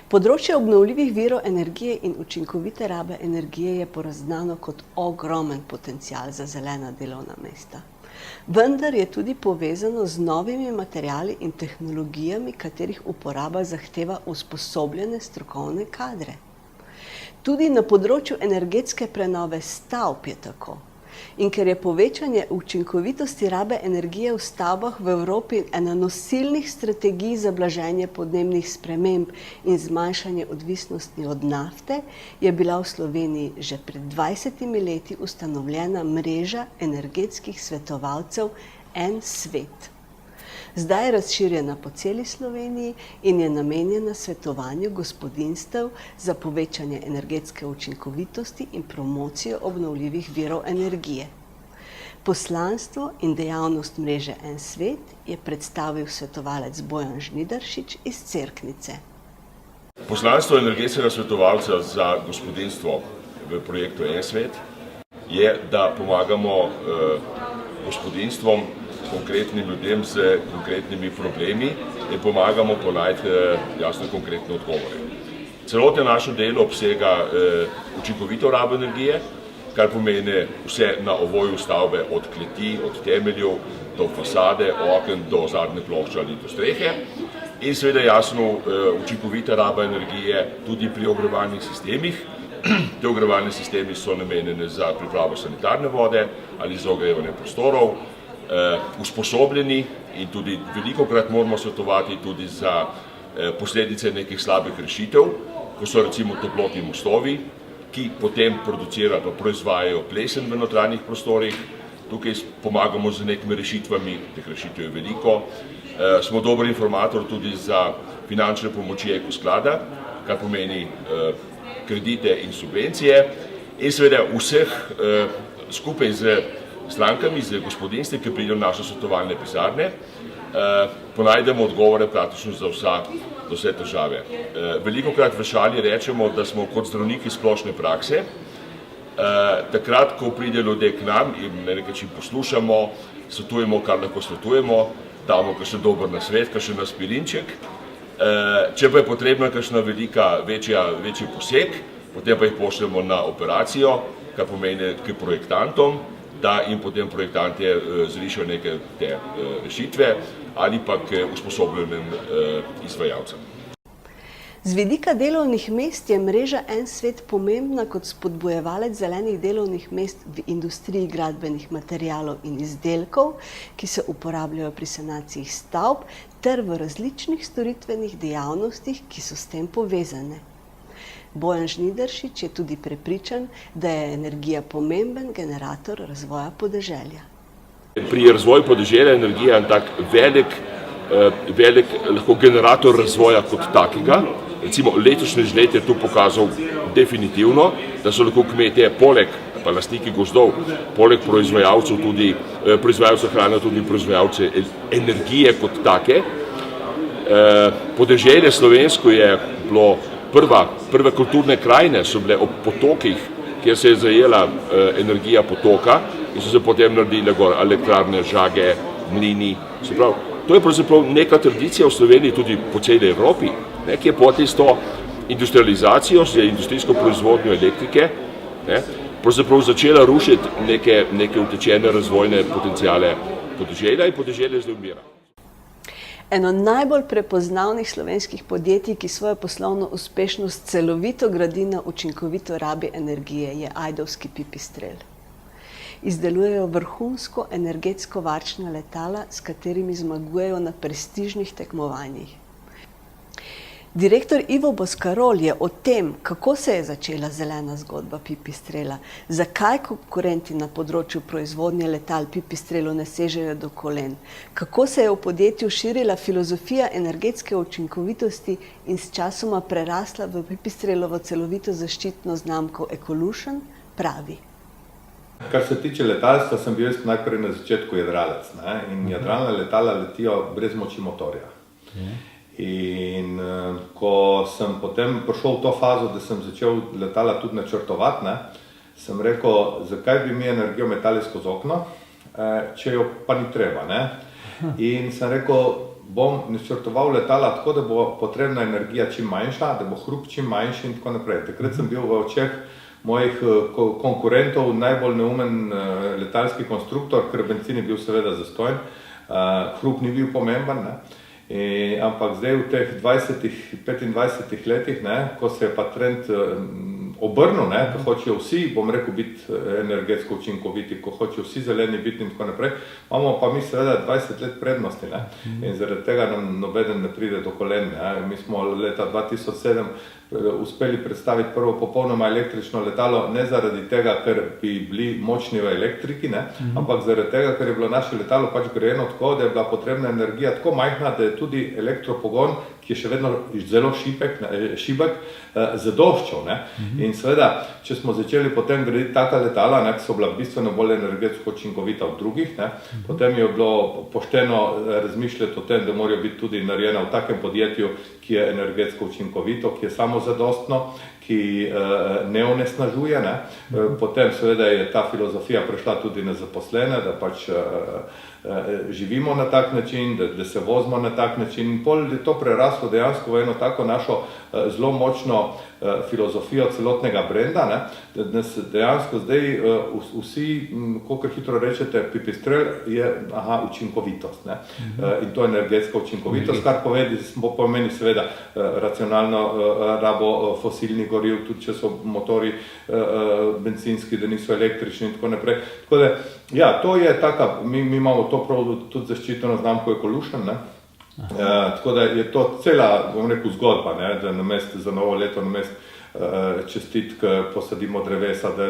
Področje obnovljivih virov energije in učinkovite rabe energije je porazgnano kot ogromen potencial za zelena delovna mesta. Vendar je tudi povezano z novimi materiali in tehnologijami, katerih uporaba zahteva usposobljene strokovne kadre. Tudi na področju energetske prenove stavb je tako. In ker je povečanje učinkovitosti rabe energije v stavbah v Evropi ena nosilnih strategij za blaženje podnebnih sprememb in zmanjšanje odvisnosti od nafte, je bila v Sloveniji že pred 20 leti ustanovljena mreža energetskih svetovalcev En svet. Zdaj je razširjena po celi Sloveniji in je namenjena svetovanju gospodinjstev za povečanje energetske učinkovitosti in promocijo obnovljivih virov energije. Poslanstvo in dejavnost mreže En svet je predstavil svetovalec Bojan Žnidaršič iz Cerknice. Poslanstvo energetskega svetovalca za gospodinjstvo v projektu En svet je, da pomagamo gospodinjstvom, konkretnim ljudem z konkretnimi problemi in pomagamo ponajti jasno konkretne odgovore. Celotno naše delo obsega učinkovito rabo energije, kar pomeni vse na ovoju stavbe, od kleti, od temeljev, do fasade, oken, do zadnje plošče ali do strehe. In seveda jasno učinkovita raba energije tudi pri ogrevalnih sistemih. Te ogrevalni sistemi so namenjeni za pripravo sanitarne vode ali za ogrevanje prostorov, usposobljeni in tudi velikokrat moramo svetovati tudi za posledice nekih slabih rešitev, ko so recimo toplotni mostovi, ki potem producirajo, proizvajajo plesen v notranjih prostorih. Tukaj pomagamo z nekimi rešitvami, teh rešitev je veliko. Smo dober informator tudi za finančne pomoči Ekosklada, kar pomeni kredite in subvencije. In seveda vseh skupaj z strankami, z gospodinjstvi, ki pridejo v naše svetovalne pisarne, ponajdemo odgovore praktično za vse težave. Velikokrat v šali rečemo, da smo kot zdravniki splošne prakse. Takrat, ko pridejo ljudje k nam in na neki način poslušamo, svetujemo, kar lahko svetujemo, damo kakšen dober nasvet, kakšen aspirinček. Če pa je potrebna kakšna večji poseg, potem pa jih pošljemo na operacijo, kar pomeni k projektantom, da jim potem projektantje zrišajo neke te rešitve ali pa k usposobljenim izvajalcem. Z vidika delovnih mest je mreža En svet pomembna kot spodbujevalec zelenih delovnih mest v industriji gradbenih materialov in izdelkov, ki se uporabljajo pri sanaciji stavb, ter v različnih storitvenih dejavnostih, ki so s tem povezane. Bojan Žnidaršič je tudi prepričan, da je energija pomemben generator razvoja podeželja. Pri razvoju podeželja je energija en tak velik lahko generator razvoja kot takega. Recimo letošnji žled je tu pokazal definitivno, da so lahko kmetje poleg pa lastniki gozdov, poleg proizvajalcev tudi proizvajalcev hrane, tudi proizvajalce energije kot take. Podeželje slovensko je bilo prve kulturne krajine so bile ob potokih, kjer se je zajela energija potoka in so se potem naredile gor elektrarne, žage, mlini. To je pravzaprav neka tradicija v Sloveniji, tudi po celi Evropi, ki je potem s to industrializacijo, z industrijsko proizvodnjo elektrike, pravzaprav začela rušiti neke utečene razvojne potencijale podeželja in podeželje zdaj umira. Eno najbolj prepoznavnih slovenskih podjetij, ki svojo poslovno uspešnost celovito gradi na učinkovito rabi energije, je ajdovski Pipistrel. Izdelujejo vrhunsko energetsko varčna letala, s katerimi zmagujejo na prestižnih tekmovanjih. Direktor Ivo Boscarol je o tem, kako se je začela zelena zgodba Pipistrela, zakaj konkurenti na področju proizvodnje letal Pipistrelu ne sežejo do kolen, kako se je v podjetju širila filozofija energetske učinkovitosti in s časoma prerasla v Pipistrelovo celovito zaščitno znamko Ecolution, pravi. Kar se tiče letalstva, sem bil najprej na začetku jadralec, in jadralna letala letijo brez moči motorja. In ko sem potem prišel v to fazo, da sem začel letala tudi načrtovati, sem rekel, zakaj bi mi energijo metali skozi okno, če jo pa ni treba. In sem rekel, bom načrtoval letala tako, da bo potrebna energija čim manjša, da bo hrup čim manjši in tako naprej. Takrat sem bil v očeh mojih konkurentov najbolj neumen letalski konstruktor, ker bencin je bil seveda zastojen, hrup ni bil pomemben, ne. Ampak zdaj v teh 20-25 letih, ne, ko se je pa trend obrnil, ne, ko hočejo vsi, bom rekel, biti energetsko učinkoviti, ko hočejo vsi zeleni biti in tako naprej, imamo pa mi seveda 20 let prednosti, ne, in zaradi tega nam nobeden ne pride do kolen, ne. Mi smo leta 2007 uspeli predstaviti prvo popolnoma električno letalo, ne zaradi tega, ker bi bili močni v elektriki, ne, ampak zaradi tega, ker je bilo naše letalo pač grejeno tako, da je bila potrebna energija tako majhna, da je tudi elektropogon, ki je še vedno zelo šibek, zadoščal, ne. In seveda, če smo začeli potem graditi taka letala, ne, ki so bila bistveno bolj energetsko učinkovita od drugih, ne, potem je bilo pošteno razmišljati o tem, da morajo biti tudi narejena v takem podjetju, ki je energetsko učinkovito, ki je samozadostno, ki ne onesnažuje, ne. Potem seveda je ta filozofija prešla tudi na zaposlene, da pač živimo na tak način, da se vozimo na tak način. In pol je to preraslo dejansko v eno tako našo zelo močno filozofijo celotnega brenda, ne, da nas dejansko zdaj vsi, kolikor hitro rečete, pipistrel je učinkovitost, ne. In to je energetska učinkovitost, kar pomeni seveda racionalno rabo fosilnih goriv, tudi če so motori bencinski, da niso električni in tako naprej. Tako da, ja, to je taka, mi imamo to prav tudi zaščiteno znamko Ecolution, ne. Tako da je to cela, bom rekel, zgodba, ne, da namesto za novo leto, namesto čestitk posadimo drevesa, da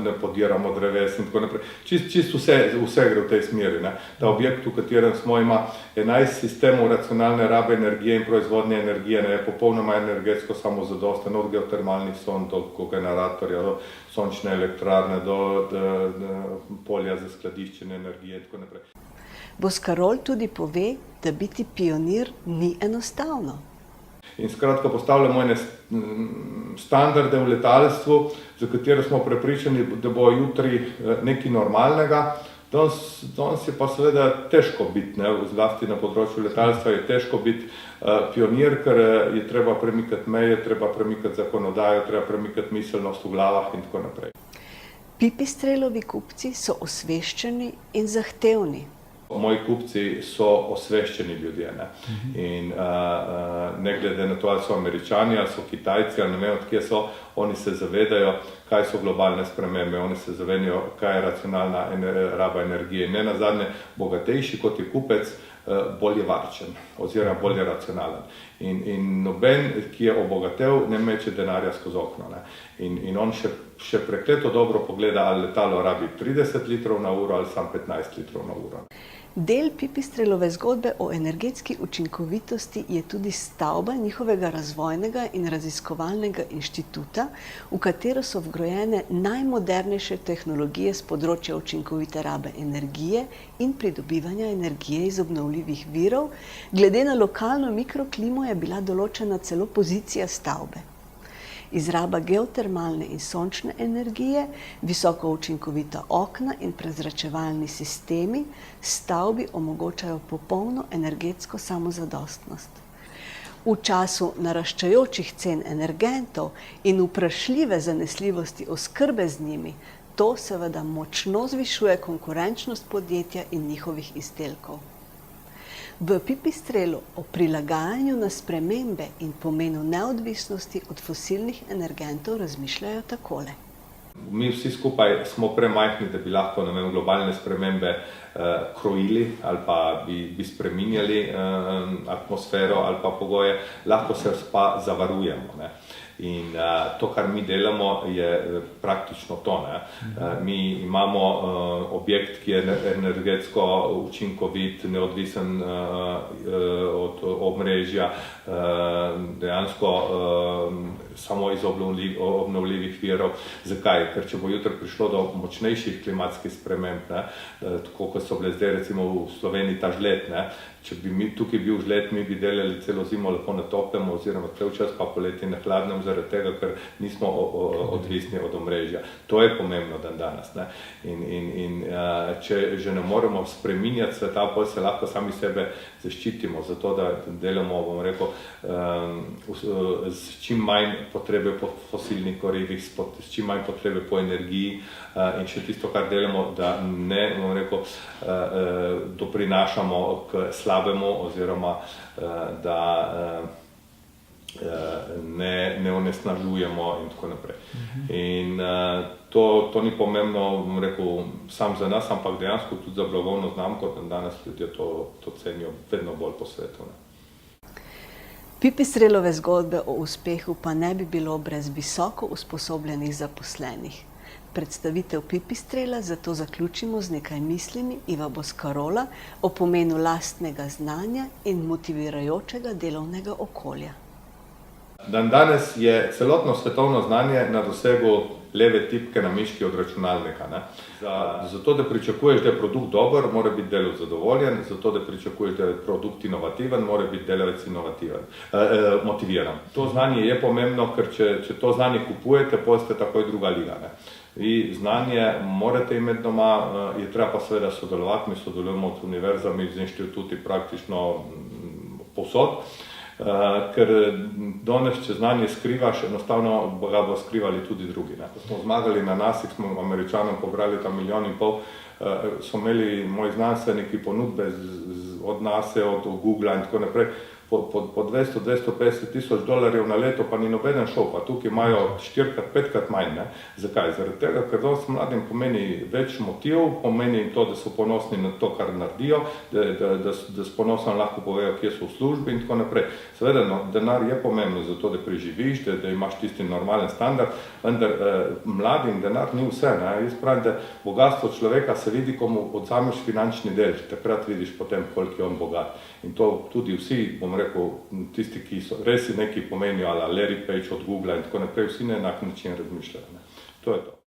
ne podiramo dreves in tako naprej. Čisto vse gre v tej smeri, ne. Ta objekt, v katerem smo, ima 11 sistemov racionalne rabe energije in proizvodnje energije, ne, je popolnoma energetsko samozadosten, od geotermalnih sond do kogeneratorja, do sončne elektrarne, do polja za skladiščenje energije in tako naprej. Boscarol tudi pove, da biti pionir ni enostavno. In skratka postavljamo ene standarde v letalstvu, za katere smo prepričani, da bo jutri nekaj normalnega. Danes je pa seveda težko biti, ne, zlasti na področju letalstva je težko biti pionir, ker je treba premikati meje, treba premikati zakonodajo, treba premikati miselnost v glavah in tako naprej. Pipistrelovi kupci so osveščeni in zahtevni. Moji kupci so osveščeni ljudje, ne. In ne glede na to, ali so Američani, ali so Kitajci, ali ne vem, od kje so, oni se zavedajo, kaj so globalne spremembe, oni se zavedajo, kaj je racionalna raba energije. In ne nazadnje, bogatejši kot je kupec, bolj je varčen, oziroma bolj je racionalen. In noben, ki je obogatel, ne meče denarja skozi okno, ne. In on še prekleto dobro pogleda, ali letalo rabi 30 litrov na uro ali samo 15 litrov na uro. Del Pipistrelove zgodbe o energetski učinkovitosti je tudi stavba njihovega razvojnega in raziskovalnega inštituta, v katero so vgrajene najmodernejše tehnologije s področja učinkovite rabe energije in pridobivanja energije iz obnovljivih virov. Glede na lokalno mikroklimo je bila določena celo pozicija stavbe. Izraba geotermalne in sončne energije, visoko učinkovita okna in prezračevalni sistemi stavbi omogočajo popolno energetsko samozadostnost. V času naraščajočih cen energentov in vprašljive zanesljivosti oskrbe z njimi, to seveda močno zvišuje konkurenčnost podjetja in njihovih izdelkov. V Pipistrelu o prilagajanju na spremembe in pomenu neodvisnosti od fosilnih energentov razmišljajo takole. Mi vsi skupaj smo premajhni, da bi lahko, ne vem, globalne spremembe krojili ali pa bi spreminjali atmosfero ali pa pogoje, lahko se pa zavarujemo, ne. In to, kar mi delamo, je praktično to, ne. Mi imamo objekt, ki je energetsko učinkovit, neodvisen od omrežja, dejansko samo iz obnovljivih virov. Zakaj? Ker če bo jutri prišlo do močnejših klimatskih sprememb, ne, tako kot so bile zdaj recimo v Sloveniji ta žled, ne, če bi tukaj bil žled, mi bi delali celo zimo lepo na toplem oziroma cel čas pa poleti na hladnem, zaradi tega, ker nismo odvisni od omrežja. To je pomembno danes. Ne? In če že ne moremo spreminjati sveta, potem se lahko sami sebe zaščitimo, zato da delamo, bom rekel, s čim manj potrebe po fosilnih gorivih, s čim manj potrebe po energiji in še tisto, kar delamo, da ne, bom rekel, doprinašamo k slabemu oziroma da ne onesnažujemo in tako naprej. In to ni pomembno, bom rekel, sam za nas, ampak dejansko tudi za blagovno znamko, da danes ljudje to cenijo vedno bolj po svetu. Pipistrelove zgodbe o uspehu pa ne bi bilo brez visoko usposobljenih zaposlenih. Predstavitev Pipistrela zato zaključimo z nekaj mislimi Iva Boscarola o pomenu lastnega znanja in motivirajočega delovnega okolja. Danes je celotno svetovno znanje na dosegu leve tipke na miški od računalnika. Zato, da pričakuješ, da je produkt dober, mora biti delavec zadovoljen, zato, da pričakuješ, da je produkt inovativen, mora biti delavec motiviran. To znanje je pomembno, ker če to znanje kupujete, potem ste takoj druga liga. Vi znanje morate imeti doma, je treba pa seveda sodelovati, mi sodelujemo z univerzami, z inštituti praktično povsod. Ker danes, če znanje skrivaš, enostavno ga bo skrivali tudi drugi. Ko smo zmagali na NASA, smo Američanom pobrali tam 1,5 milijona, so imeli moji znanstveniki ponudbe od NASA, od Google in tako naprej, po 200-250 tisoč dolarjev na leto, pa ni nobeden šel, pa tukaj imajo 4-krat, 5-krat manj. Ne? Zakaj? Zaradi tega, ker danes mladim pomeni več motiv, pomeni to, da so ponosni na to, kar naredijo, da s ponosom lahko povejo, kje so v službi in tako naprej. Seveda, denar je pomembno za to, da preživiš, da imaš tisti normalen standard, vendar mladim denar ni vse. Ne? Jaz pravim, da bogatstvo človeka se vidi, ko mu odzameš finančni del, takrat vidiš potem, koliko je on bogat. In to tudi vsi, bom rekel, tisti, ki so res nekaj pomenijo, ali Larry Page od Google in tako naprej, vsi na enak način razmišljajo. To je to.